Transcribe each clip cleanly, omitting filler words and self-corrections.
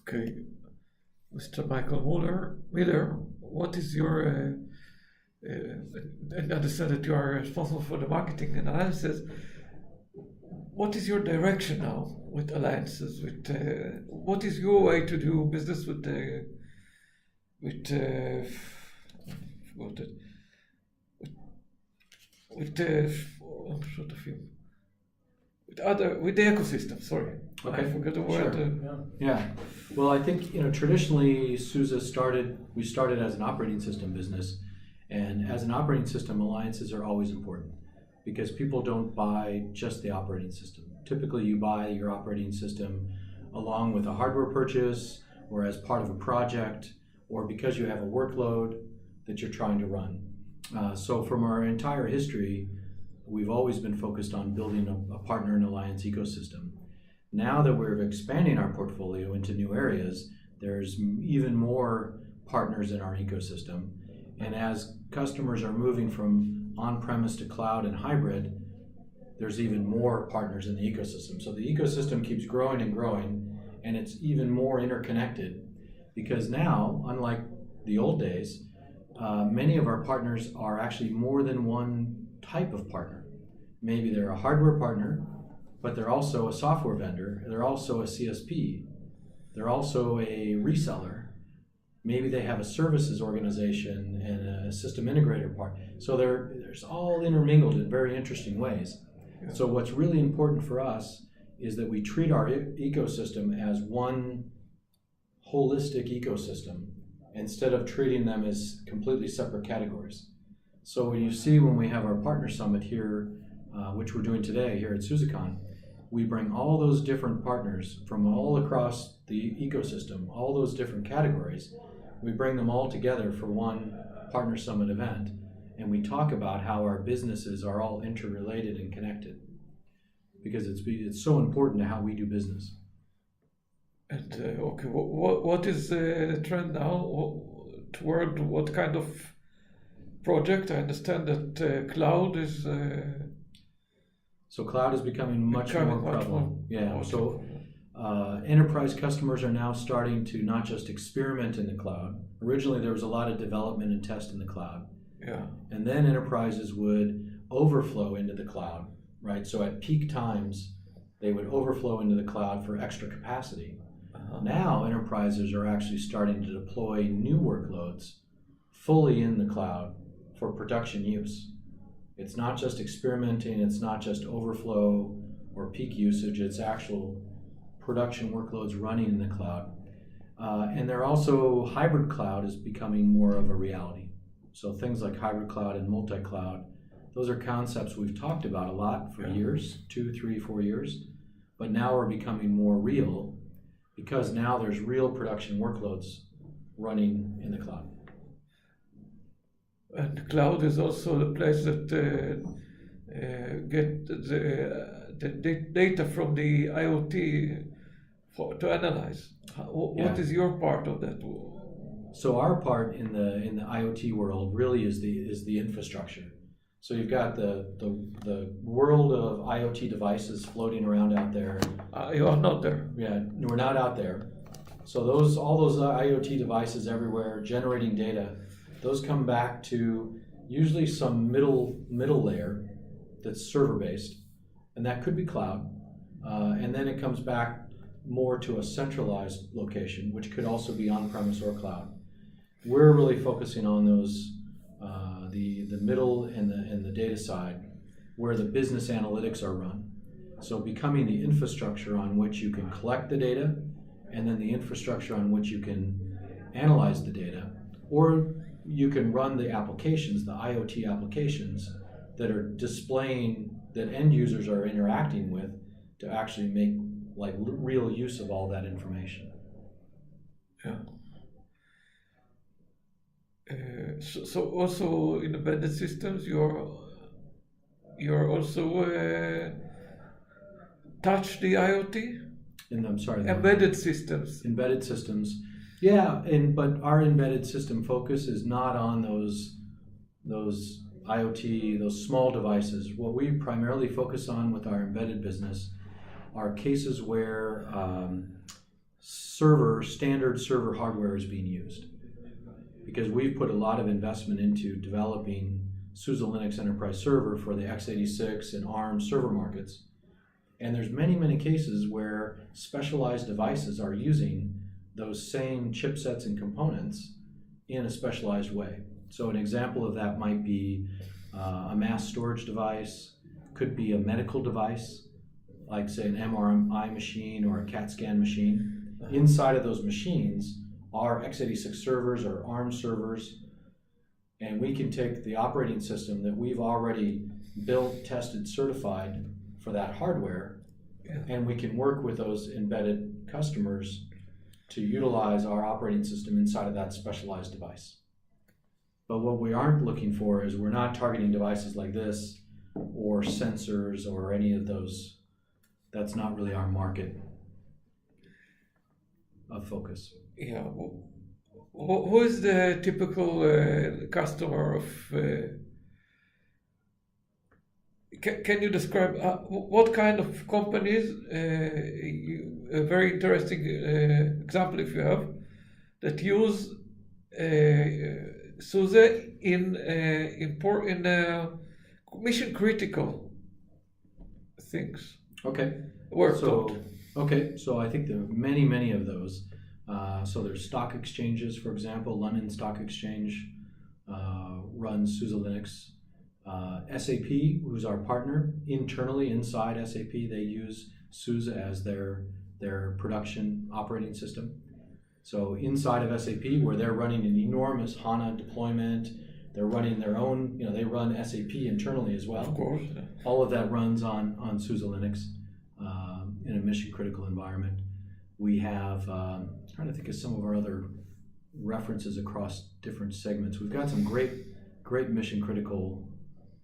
Okay, Mr. Michael Miller, what is your, and understand that you are responsible for the marketing and analysis. What is your direction now with alliances? What is your way to do business with I forgot it. I'm short of you. With the ecosystem. Sorry, Okay. I forgot the Sure. word. Yeah. Well, I think traditionally SUSE we started as an operating system business, and as an operating system, alliances are always important because people don't buy just the operating system. Typically, you buy your operating system along with a hardware purchase, or as part of a project, or because you have a workload that you're trying to run. So from our entire history, we've always been focused on building a partner and alliance ecosystem. Now that we're expanding our portfolio into new areas, there's even more partners in our ecosystem. And as customers are moving from on-premise to cloud and hybrid, there's even more partners in the ecosystem. So the ecosystem keeps growing and growing, and it's even more interconnected because now, unlike the old days, many of our partners are actually more than one type of partner. Maybe they're a hardware partner, but they're also a software vendor, they're also a CSP, they're also a reseller. Maybe they have a services organization and a system integrator part. So there's all intermingled in very interesting ways. Yeah. So what's really important for us is that we treat our ecosystem as one holistic ecosystem instead of treating them as completely separate categories. So when you see when we have our partner summit here, which we're doing today here at SUSECon, we bring all those different partners from all across the ecosystem, all those different categories. We bring them all together for one partner summit event, and we talk about how our businesses are all interrelated and connected, because it's so important to how we do business. And okay, what is the trend now toward what kind of project? I understand that cloud is. So cloud is becoming much more prevalent. Yeah. So enterprise customers are now starting to not just experiment in the cloud. Originally, there was a lot of development and test in the cloud. Yeah. And then enterprises would overflow into the cloud, right? So at peak times, they would overflow into the cloud for extra capacity. Now enterprises are actually starting to deploy new workloads fully in the cloud for production use. It's not just experimenting, it's not just overflow or peak usage, it's actual production workloads running in the cloud. And they're also, hybrid cloud is becoming more of a reality. So things like hybrid cloud and multi-cloud, those are concepts we've talked about a lot for years, 2, 3, 4 years, but now are becoming more real because now there's real production workloads running in the cloud. And the cloud is also the place that get the data from the IoT to analyze. What is your part of that? So our part in the IoT world really is the infrastructure. So you've got the world of IoT devices floating around out there. You are not there. Yeah, we're not out there. So all those IoT devices everywhere generating data, those come back to usually some middle layer that's server based, and that could be cloud. And then it comes back more to a centralized location, which could also be on-premise or cloud. We're really focusing on those, the middle and the data side, where the business analytics are run. So becoming the infrastructure on which you can collect the data, and then the infrastructure on which you can analyze the data, or you can run the applications, the IoT applications that are displaying, that end users are interacting with to actually make like real use of all that information. Yeah. So also in embedded systems, you're also touch the IoT? I'm sorry. Embedded systems. Embedded systems. Yeah, but our embedded system focus is not on those IoT, those small devices. What we primarily focus on with our embedded business are cases where standard server hardware is being used. Because we've put a lot of investment into developing SUSE Linux Enterprise Server for the x86 and ARM server markets. And there's many, many cases where specialized devices are using those same chipsets and components in a specialized way. So an example of that might be a mass storage device, could be a medical device, like say an MRI machine or a CAT scan machine. Inside of those machines are x86 servers or ARM servers, and we can take the operating system that we've already built, tested, certified for that hardware, and we can work with those embedded customers to utilize our operating system inside of that specialized device. But what we aren't looking for is we're not targeting devices like this or sensors or any of those. That's not really our market of focus. Yeah. Who is the typical customer of? Can you describe what kind of companies? A very interesting example, if you have, that use SUSE in mission critical things. Okay. So I think there are many, many of those. So there's stock exchanges, for example, London Stock Exchange runs SUSE Linux. SAP, who's our partner, internally inside SAP, they use SUSE as their production operating system. So inside of SAP, where they're running an enormous HANA deployment, they're running their own, they run SAP internally as well. Of course. All of that runs on SUSE Linux in a mission critical environment. We have, trying to think of some of our other references across different segments. We've got some great mission critical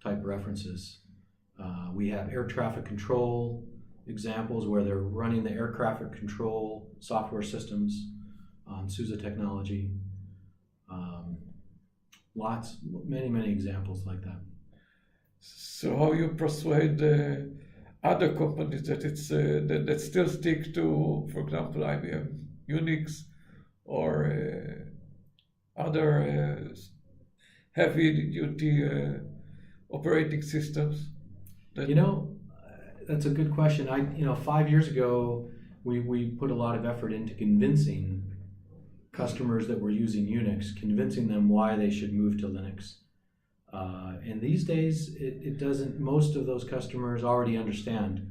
type references. We have air traffic control examples where they're running the air traffic control software systems on SUSE technology. Many examples like that. So how you persuade other companies that that still stick to, for example, IBM Unix or other heavy-duty operating systems? That's a good question. 5 years ago, we put a lot of effort into convincing customers that were using Unix, convincing them why they should move to Linux. And these days, it doesn't. Most of those customers already understand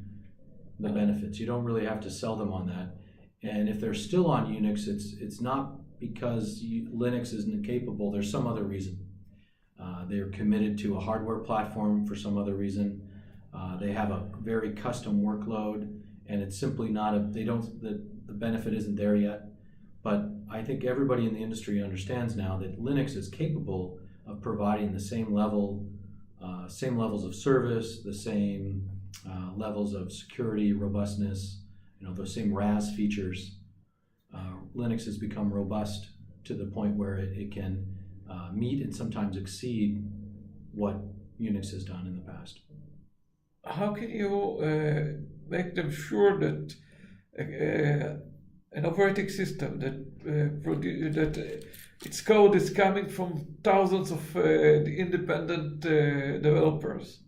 the benefits. You don't really have to sell them on that. And if they're still on Unix, it's not because Linux isn't capable. There's some other reason. They're committed to a hardware platform for some other reason. They have a very custom workload, and it's simply not the benefit isn't there yet. But I think everybody in the industry understands now that Linux is capable of providing the same levels of service, the same levels of security, robustness, those same RAS features. Linux has become robust to the point where it can meet and sometimes exceed what Unix has done in the past. How can you make them sure that an operating system that its code is coming from thousands of independent developers,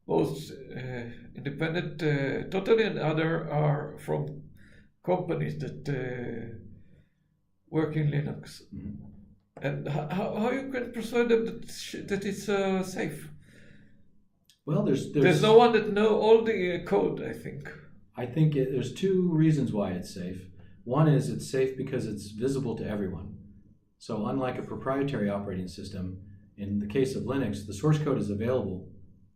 both independent totally and other are from companies that work in Linux? Mm-hmm. And how you can persuade them that it's safe? Well, there's no one that know all the code, I think. I think there's two reasons why it's safe. One is it's safe because it's visible to everyone. So unlike a proprietary operating system, in the case of Linux, the source code is available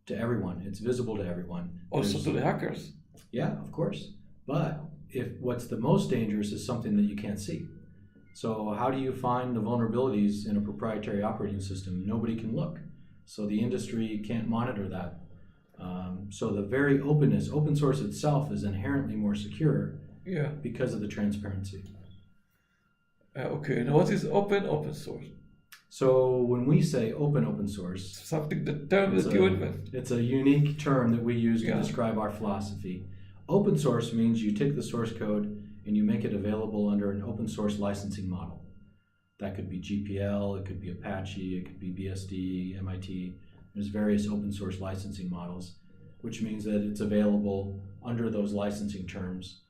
to everyone. It's visible to everyone. Also to the hackers. Yeah, of course. But what's the most dangerous is something that you can't see. So how do you find the vulnerabilities in a proprietary operating system? Nobody can look. So the industry can't monitor that. So the very open source itself is inherently more secure because of the transparency. Okay, now what is open source? So when we say open source, something term that you invent. It's a unique term that we use to describe our philosophy. Open source means you take the source code and you make it available under an open source licensing model. That could be GPL, it could be Apache, it could be BSD, MIT. There's various open source licensing models, which means that it's available under those licensing terms.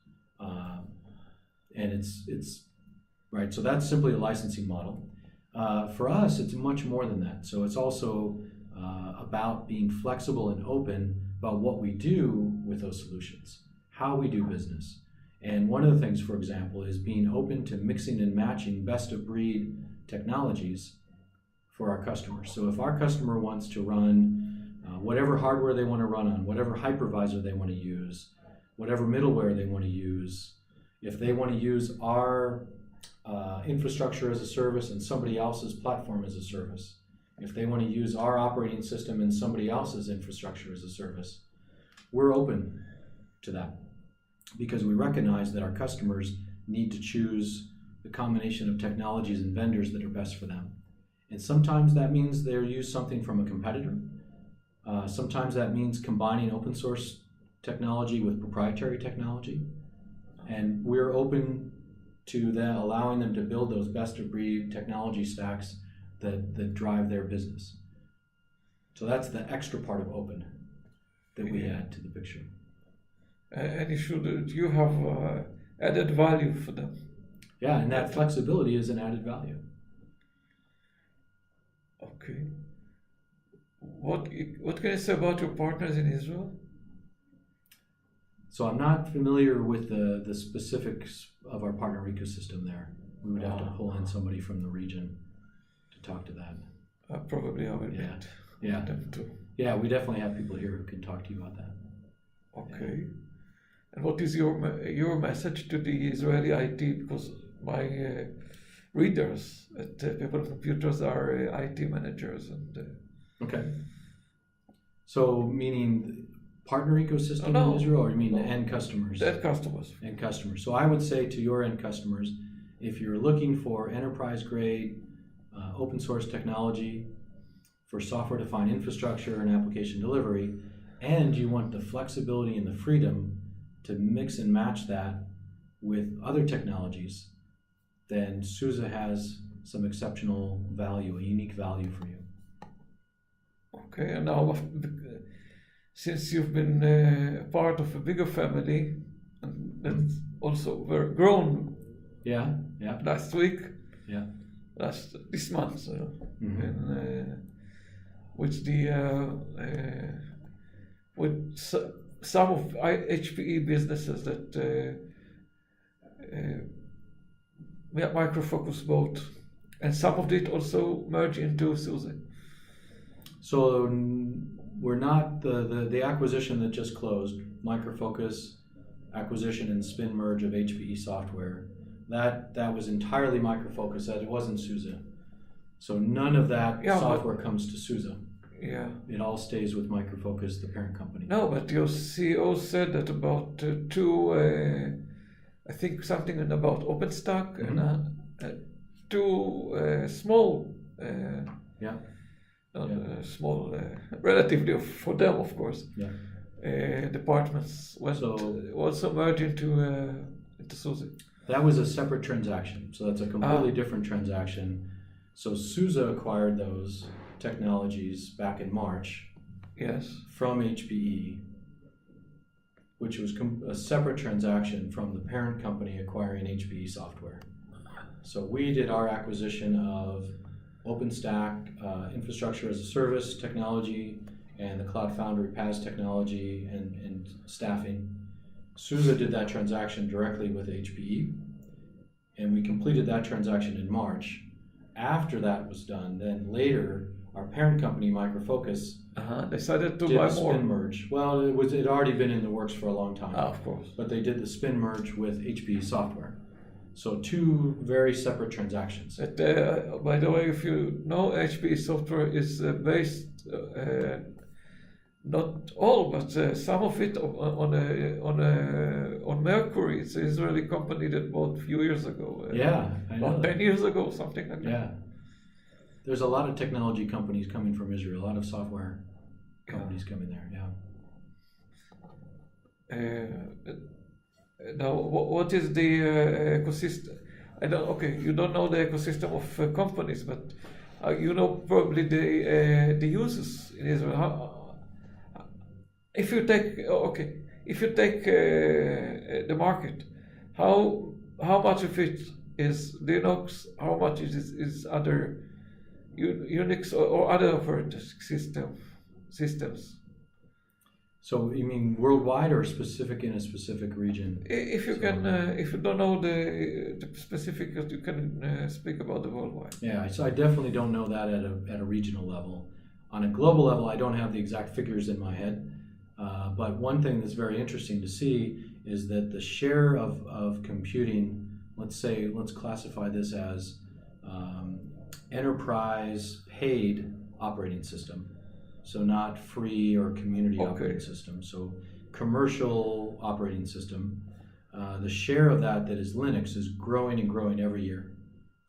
And it's right, so that's simply a licensing model. For us, it's much more than that. So it's also about being flexible and open about what we do with those solutions, how we do business. And one of the things, for example, is being open to mixing and matching best of breed technologies for our customers. So if our customer wants to run whatever hardware they want to run on, whatever hypervisor they want to use, whatever middleware they want to use, if they want to use our infrastructure as a service and somebody else's platform as a service, if they want to use our operating system and somebody else's infrastructure as a service, we're open to that because we recognize that our customers need to choose the combination of technologies and vendors that are best for them. And sometimes that means they'll use something from a competitor. Sometimes that means combining open source technology with proprietary technology. And we're open to that, allowing them to build those best of breed technology stacks that drive their business. So that's the extra part of open that we add to the picture. And you have added value for them. Yeah, and that flexibility is an added value. Okay. What can you say about your partners in Israel? So I'm not familiar with the specifics of our partner ecosystem there. We would have to pull in somebody from the region to talk to that. Probably I will Yeah. them too. Yeah, we definitely have people here who can talk to you about that. Okay. Yeah. And what is your message to the Israeli IT? Because my readers at People and Computers are IT managers and. Okay. So meaning partner ecosystem in Israel, or you mean the end customers? The end customers. End customers. So I would say to your end customers, if you're looking for enterprise grade open source technology for software defined infrastructure and application delivery, and you want the flexibility and the freedom to mix and match that with other technologies, then SUSE has some exceptional value, a unique value for you. Okay, and now since you've been part of a bigger family, and that's also very grown. Yeah. Last week. Yeah. This month, Mm-hmm. and with some of HPE businesses that Micro Focus bought, and some of it also merged into SUSE. So we're not the acquisition that just closed, Micro Focus acquisition and spin merge of HPE software. That was entirely Micro Focus. That it wasn't SUSE. So none of that software comes to SUSE. Yeah. It all stays with Micro Focus, the parent company. No, but your CEO said that about I think something about OpenStack, Mm-hmm. and two small. Small, relatively for them, of course. Yeah. Departments went also merged into SUSE. That was a separate transaction, so that's a completely different transaction. So SUSE acquired those technologies back in March. Yes. From HPE, which was a separate transaction from the parent company acquiring HPE software. So we did our acquisition of OpenStack infrastructure as a service technology and the Cloud Foundry PaaS technology and staffing. SUSE did that transaction directly with HPE, and we completed that transaction in March. After that was done, then later our parent company Micro Focus decided to did buy a more. spin merge. Well, it had already been in the works for a long time. Of course. But they did the spin merge with HPE software. So two very separate transactions. By the way, if you know, HPE software is based, not all, but some of it on Mercury. It's an Israeli company that bought a few years ago. I know. About 10 years ago, something like that. Yeah. There's a lot of technology companies coming from Israel, a lot of software companies coming there, Now, what is the ecosystem? I don't. Okay, you don't know the ecosystem of companies, but you know probably the users in Israel. If you take if you take the market, how much of it is Linux? How much is other Unix or other operating systems? So you mean worldwide or specific in a specific region? If you can, if you don't know the specifics, you can speak about the worldwide. Yeah, so I definitely don't know that at a regional level. On a global level, I don't have the exact figures in my head. But one thing that's very interesting to see is that the share of computing, let's classify this as enterprise paid operating system. So not free or community operating system. So commercial operating system. The share of that is Linux is growing and growing every year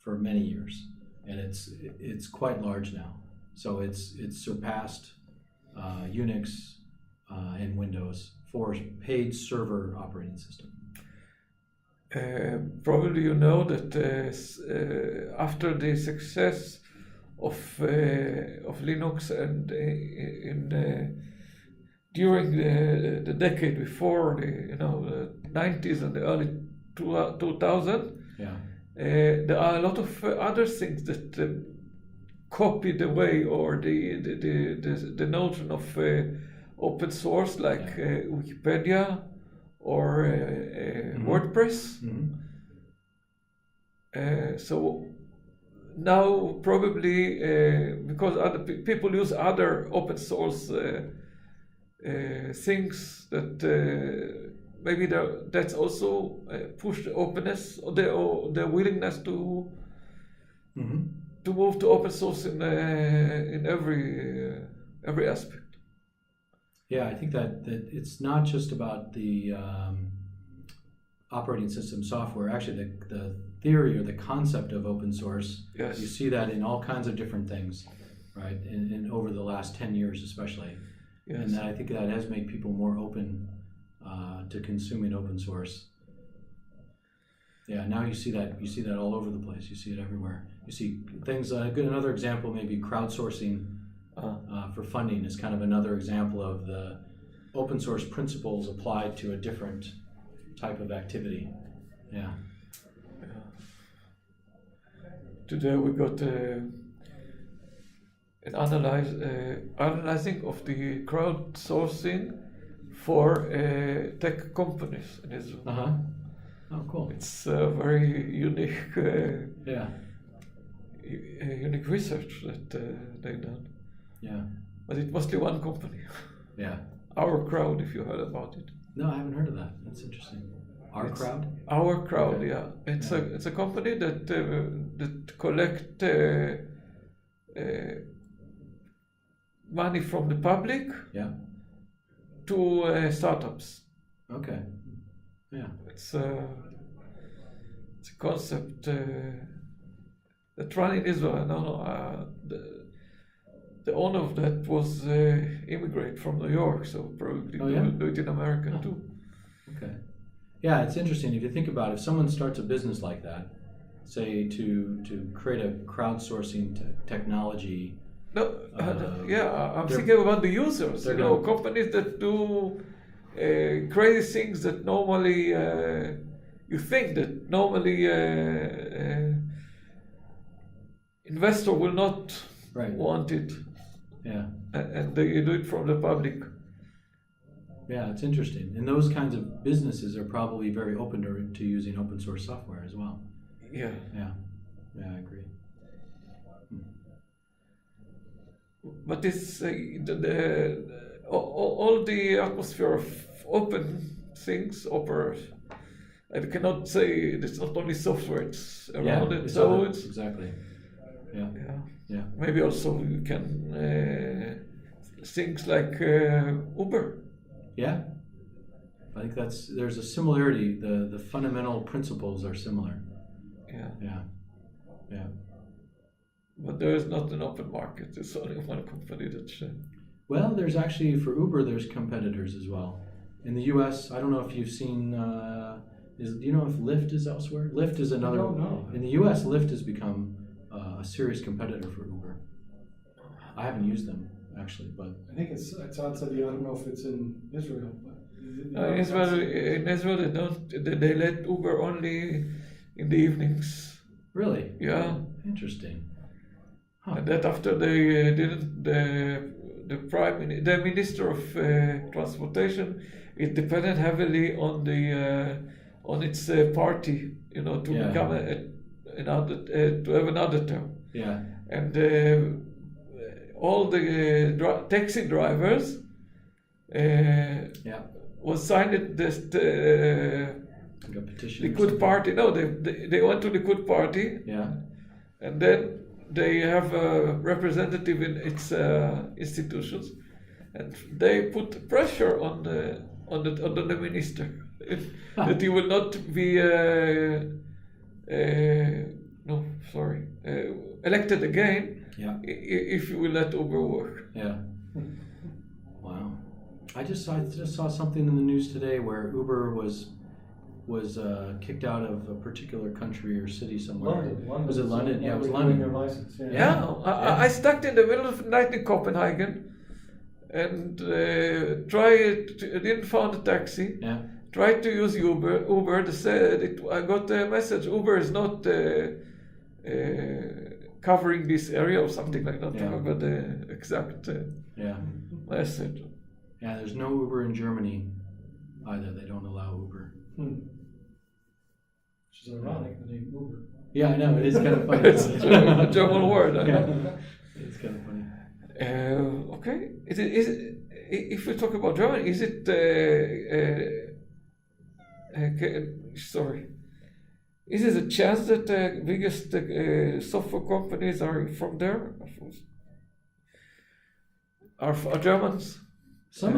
for many years, and it's quite large now. So it's surpassed Unix and Windows for paid server operating system. Probably you know that after the success of Linux and during the decade before the 90s and the early 2000, there are a lot of other things that copy the way or the notion of open source, like Wikipedia or WordPress. So now probably because other people use other open source things that maybe that's also push the openness or the willingness to move to open source in every aspect. Yeah, I think that it's not just about the operating system software. Actually, the theory or the concept of open source, yes. You see that in all kinds of different things, right? In over the last 10 years especially. Yes. And I think that has made people more open to consuming open source. Yeah, now you see that all over the place. You see it everywhere. You see things. Another example may be crowdsourcing for funding is kind of another example of the open source principles applied to a different type of activity. Yeah. Today we got an analyzing of the crowdsourcing for tech companies in Israel. Oh, cool. It's a very unique unique research that they've done. Yeah. But it's mostly one company. Yeah. Our Crowd, if you heard about it. No, I haven't heard of that. That's interesting. Crowd? Our Crowd, okay. Yeah. It's a company that collect money from the public to startups. Okay. Yeah. It's a concept that run in Israel. The owner of that was immigrant from New York, so probably do it in America too. Okay. Yeah, it's interesting if you think about it. If someone starts a business like that, say to create a crowdsourcing technology. I'm thinking about the users. Companies that do crazy things that normally you think that normally investor will not want it. Yeah. And they do it from the public. Yeah, it's interesting. And those kinds of businesses are probably very open to using open source software as well. Yeah. Yeah, I agree. But it's all the atmosphere of open things operas. I cannot say it's not only software; it's around it. So it's exactly. Yeah. Maybe also you can things like Uber. Yeah, I think there's a similarity. The fundamental principles are similar. Yeah. But there is not an open market. It's only one company that's. Well, there's actually for Uber, there's competitors as well. In the U.S., I don't know if you've seen Do you know if Lyft is elsewhere? Lyft is another. I don't know. In the U.S., Lyft has become a serious competitor for Uber. I haven't used them actually, but I think it's outside the. I don't know if it's in Israel, but In Israel, they don't. They let Uber only in the evenings. really, Yeah, interesting. Huh. and that after they didn't the minister of transportation, it depended heavily on the on its party, you know, to Yeah. become another to have another term, Yeah, and all the taxi drivers yeah. was signed this. Like a petition. or Likud something. party. No, they went to Likud party, Yeah, and then they have a representative in its institutions, and they put pressure on the minister that he will not be elected again yeah, if you will let Uber work. yeah. Wow. I just saw something in the news today where Uber was kicked out of a particular country or city somewhere. London. Was it London? Yeah, it was renewing London. their license. Yeah. Yeah, Yeah. I stuck in the middle of the night in Copenhagen, and didn't find a taxi. Yeah, Tried to use Uber. They said I got a message. Uber is not covering this area or something like that. I Yeah. remember the exact yeah, message. yeah. There's no Uber in Germany either. They don't allow Uber. Which is ironic, the name Uber. Yeah, I know. It is kind of funny. It's a German word. Yeah, it's kind of funny. Okay. If we talk about Germany, is it? Sorry. Is there a chance that the biggest software companies are from there? Are Germans? Some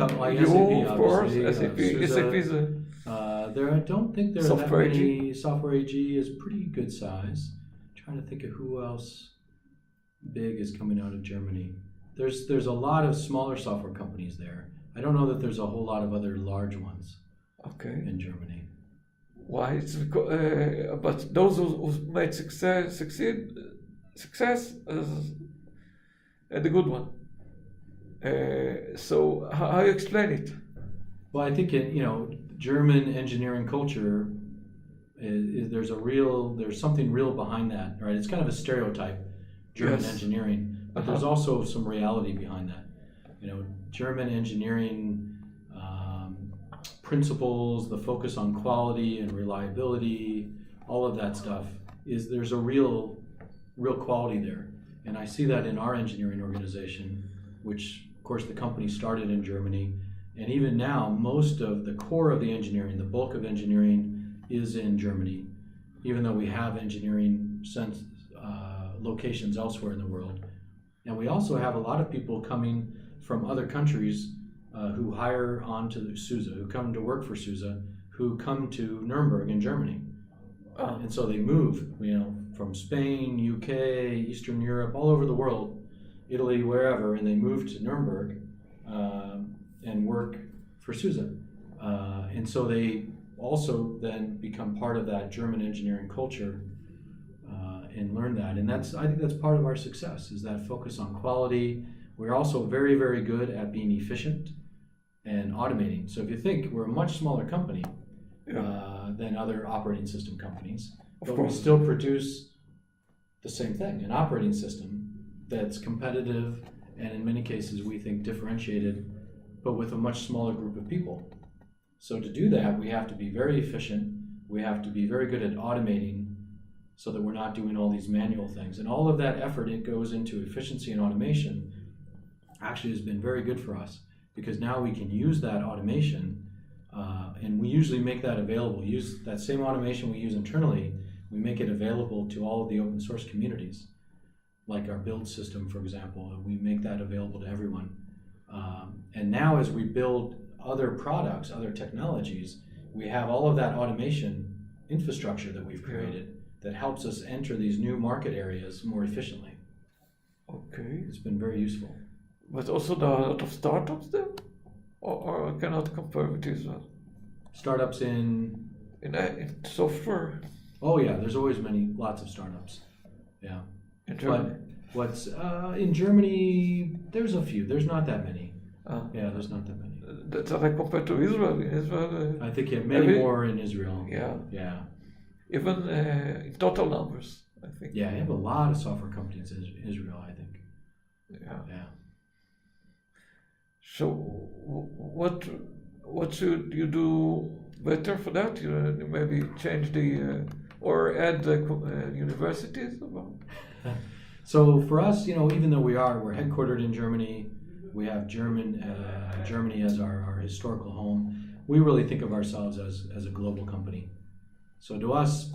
companies like You, SAP, of course. obviously, SAP. SUSE. SAP is a. I don't think there are Software that many. Software AG is pretty good size. Trying to think of who else big is coming out of Germany. There's a lot of smaller software companies there. I don't know that there's a whole lot of other large ones Okay. in Germany. Why? It's but those who made success is the good one. So how you explain it? Well, I think German engineering culture there's something real behind that, right? It's kind of a stereotype, German Yes. engineering, but there's also some reality behind that. German engineering principles, the focus on quality and reliability, all of that stuff there's a real quality there, and I see that in our engineering organization, which of course the company started in Germany. And even now, most of the core of the engineering, the bulk of engineering, is in Germany, even though we have engineering locations elsewhere in the world. And we also have a lot of people coming from other countries who hire onto SUSE, who come to work for SUSE, who come to Nuremberg in Germany. And so they move, from Spain, UK, Eastern Europe, all over the world, Italy, wherever, and they move to Nuremberg and work for SUSE. And so they also then become part of that German engineering culture and learn that. And I think that's part of our success, is that focus on quality. We're also very, very good at being efficient and automating. So if you think, we're a much smaller company than other operating system companies, but we still produce the same thing, an operating system that's competitive and in many cases we think differentiated, but with a much smaller group of people. So to do that, we have to be very efficient. We have to be very good at automating so that we're not doing all these manual things. And all of that effort, it goes into efficiency and automation, actually has been very good for us, because now we can use that automation and we usually make that available. Use that same automation we use internally, we make it available to all of the open source communities, like our build system, for example, and we make that available to everyone. And now as we build other products, other technologies, we have all of that automation infrastructure that we've created that helps us enter these new market areas more efficiently. Okay. It's been very useful. But also there are a lot of startups there? Or I cannot compare with Israel? Startups in in software Oh yeah, there's always lots of startups. Yeah. in But Germany? what's in Germany? There's a few. There's not that many. Yeah, there's not that many. That's like compared to Israel. In Israel, I think many Every- more in Israel. yeah, Yeah. even in total numbers, I think. Yeah, you have a lot of software companies in Israel, I think. Yeah. Yeah. So, what should you do better for that? You maybe change the or add the universities. So for us, even though we're headquartered in Germany, we have Germany as our historical home. We really think of ourselves as a global company. So to us,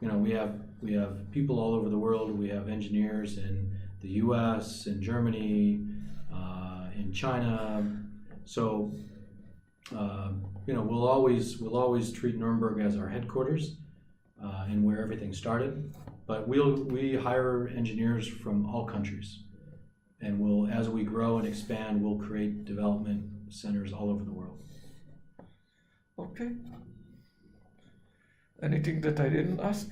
we have people all over the world. We have engineers in the U.S., in Germany, in China. So we'll always treat Nuremberg as our headquarters and where everything started. But we hire engineers from all countries, and as we grow and expand, we'll create development centers all over the world. Okay. Anything that I didn't ask?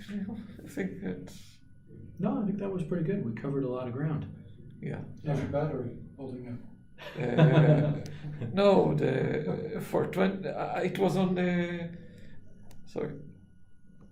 I think it's No, I think that was pretty good. We covered a lot of ground. yeah. How's your battery holding up? No, the for 20. It was on the. Sorry.